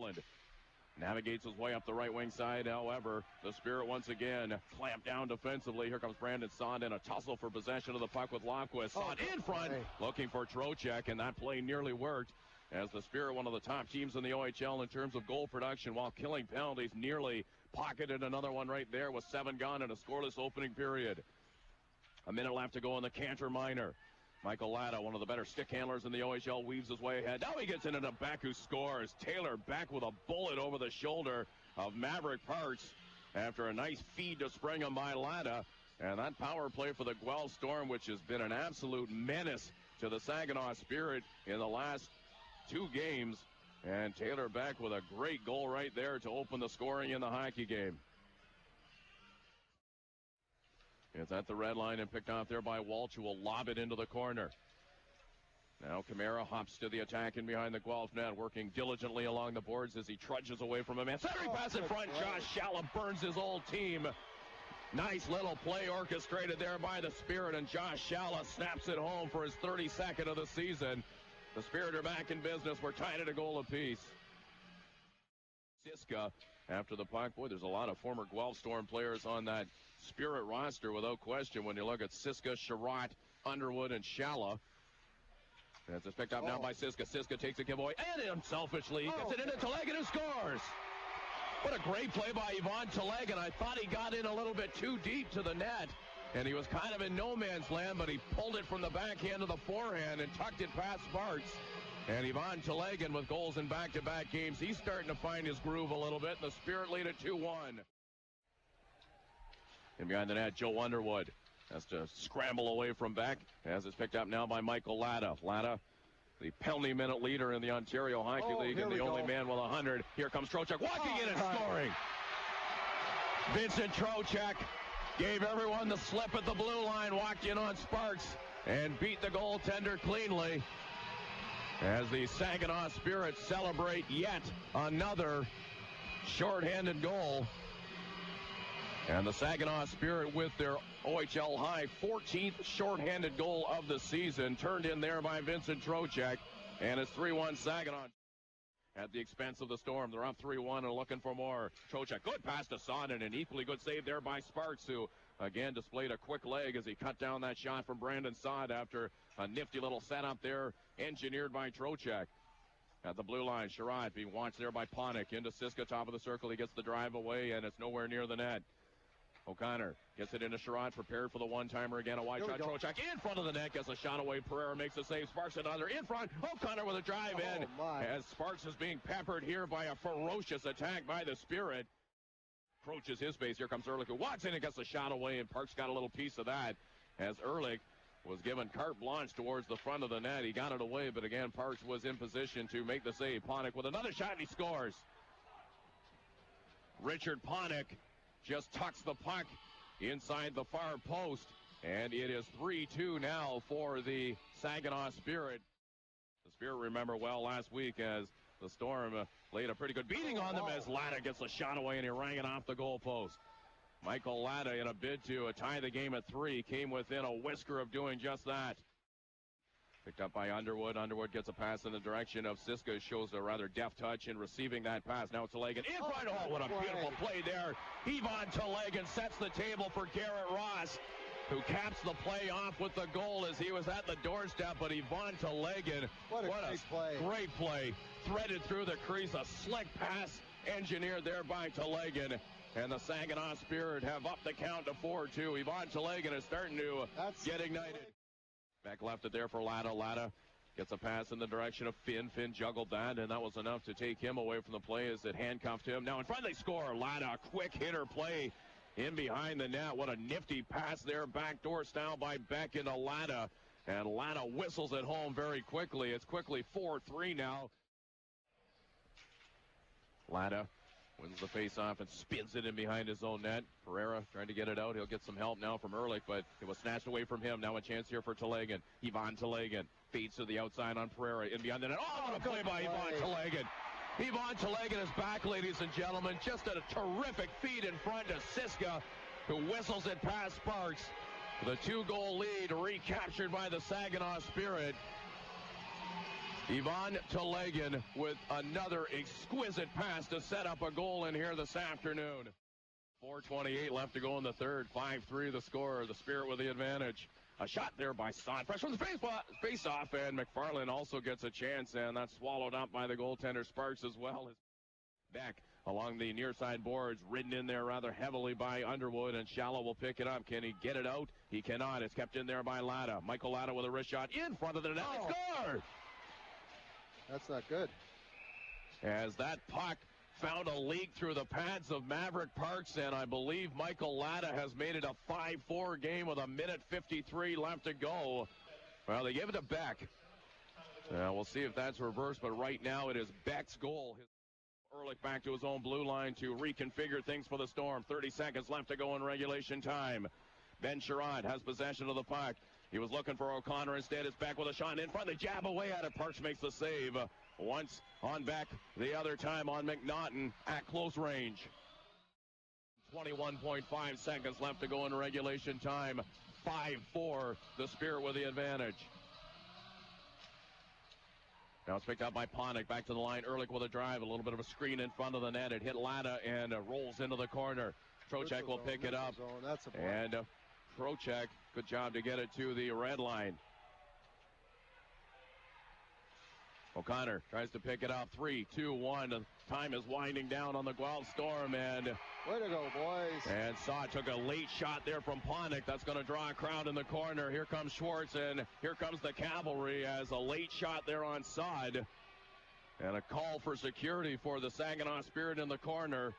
Scotland. Navigates his way up the right wing side. However, the Spirit once again clamped down defensively. Here comes Brandon Saad in a tussle for possession of the puck with Lofquist. Saad in front, looking for Trocheck, and that play nearly worked as the Spirit, one of the top teams in the OHL in terms of goal production, while killing penalties, nearly pocketed another one right there with 7 gone in a scoreless opening period. A minute left to go in the Cantor Minor. Michael Latta, one of the better stick handlers in the OHL, weaves his way ahead. Now he gets into Beck, who scores. Taylor Beck with a bullet over the shoulder of Maverick Parks after a nice feed to Springham by Latta. And that power play for the Guelph Storm, which has been an absolute menace to the Saginaw Spirit in the last 2 games. And Taylor Beck with a great goal right there to open the scoring in the hockey game. It's at the red line and picked off there by Walsh, who will lob it into the corner. Now Camara hops to the attack in behind the Guelph net, working diligently along the boards as he trudges away from a man. Centering pass in front. Josh Shalla burns his old team. Nice little play orchestrated there by the Spirit, and Josh Shalla snaps it home for his 32nd of the season. The Spirit are back in business. We're tied at a goal apiece. Sisca after the puck. Boy, there's a lot of former Guelph Storm players on that Spirit roster without question when you look at Sisca, Szwarz, Underwood, and Shalla. As it's picked up now by Sisca. Sisca takes a giveaway and unselfishly gets it into Telegin, who scores. What a great play by Ivan Telegin. I thought he got in a little bit too deep to the net, and he was kind of in no man's land, but he pulled it from the backhand to the forehand and tucked it past Szwarz. And Ivan Telegin with goals in back-to-back games. He's starting to find his groove a little bit, and the Spirit lead at 2-1. And behind the net, Joe Underwood has to scramble away from Beck, as it's picked up now by Michael Latta. Latta, the penalty minute leader in the Ontario Hockey League, and the only man with 100. Here comes Trocheck, walking in and scoring. Vincent Trocheck gave everyone the slip at the blue line, walked in on Szwarz, and beat the goaltender cleanly. As the Saginaw Spirit celebrate yet another shorthanded goal. And the Saginaw Spirit with their OHL high 14th shorthanded goal of the season, turned in there by Vincent Trocheck, and it's 3-1 Saginaw. At the expense of the Storm, they're up 3-1 and looking for more. Trocheck, good pass to Saad, and an equally good save there by Szwarz, who again displayed a quick leg as he cut down that shot from Brandon Saad after a nifty little setup there engineered by Trocheck. At the blue line, Szwarz being watched there by Panik. Into Sisca, top of the circle. He gets the drive away, and it's nowhere near the net. O'Connor gets it into Szwarz, prepared for the one-timer again. A wide shot. Trocheck in front of the net, gets a shot away. Pereira makes a save. Szwarz another in front. O'Connor with a drive in. As Szwarz is being peppered here by a ferocious attack by the Spirit. Approaches his base. Here comes Ehrlich, who walks in and gets a shot away, and Parks got a little piece of that as Ehrlich was given carte blanche towards the front of the net. He got it away, but again, Parks was in position to make the save. Panik with another shot, and he scores. Richard Panik just tucks the puck inside the far post, and it is 3-2 now for the Saginaw Spirit. The Spirit, remember well last week as the Storm laid a pretty good beating on them as Latta gets a shot away and he rang it off the goalpost. Michael Latta, in a bid to tie the game at 3, came within a whisker of doing just that. Picked up by Underwood. Underwood gets a pass in the direction of Sisca. Shows a rather deft touch in receiving that pass. Now it's Telegin in front. Oh, what a beautiful play there. Ivan Telegin sets the table for Garrett Ross, who caps the play off with the goal as he was at the doorstep. But Ivan Telegin, what a great play. Threaded through the crease. A slick pass engineered there by Telegin. And the Saginaw Spirit have upped the count to 4-2. Ivan Telegin is starting to get ignited. Beck left it there for Latta. Latta gets a pass in the direction of Finn. Finn juggled that, and that was enough to take him away from the play as it handcuffed him. Now in front they score. Latta, a quick hitter play in behind the net. What a nifty pass there, backdoor style by Beck into Latta. And Latta whistles it home very quickly. It's quickly 4-3 now. Latta wins the face-off and spins it in behind his own net. Pereira trying to get it out. He'll get some help now from Ehrlich, but it was snatched away from him. Now a chance here for Telegin. Ivan Telegin feeds to the outside on Pereira. In beyond the net. Oh, what a play by Ivan Telegin. Ivan Telegin is back, ladies and gentlemen. Just a terrific feed in front to Sisca, who whistles it past Sparks. The 2-goal lead recaptured by the Saginaw Spirit. Ivan Telegin with another exquisite pass to set up a goal in here this afternoon. 4:28 left to go in the third. 5-3 the score. The Spirit with the advantage. A shot there by Saad. Fresh from the face-off, and McFarland also gets a chance, and that's swallowed up by the goaltender Szwarz as well. Beck along the near side boards, ridden in there rather heavily by Underwood, and Shalla will pick it up. Can he get it out? He cannot. It's kept in there by Latta. Michael Latta with a wrist shot in front of the net. Oh. Score! That's not good. As that puck found a leak through the pads of Maverick Parks, and I believe Michael Latta has made it a 5-4 game with 1:53 left to go. Well, they give it to Beck. We'll see if that's reversed, but right now it is Beck's goal. Ehrlich back to his own blue line to reconfigure things for the Storm. 30 seconds left to go in regulation time. Ben Sherrod has possession of the puck. He was looking for O'Connor. Instead, it's Beck with a shot in front. They jab away at it. Parks makes the save. Once on Beck, the other time on McNaughton at close range. 21.5 seconds left to go in regulation time. 5-4, the Spirit with the advantage. Now it's picked up by Ponick. Back to the line. Ehrlich with a drive. A little bit of a screen in front of the net. It hit Latta and rolls into the corner. Trocheck will pick it up. And Trocheck, good job to get it to the red line. O'Connor tries to pick it up. 3, 2, 1. The time is winding down on the Guelph Storm. And way to go, boys. And Saad took a late shot there from Ponick. That's going to draw a crowd in the corner. Here comes Szwarz, and here comes the cavalry as a late shot there on Saad. And a call for security for the Saginaw Spirit in the corner.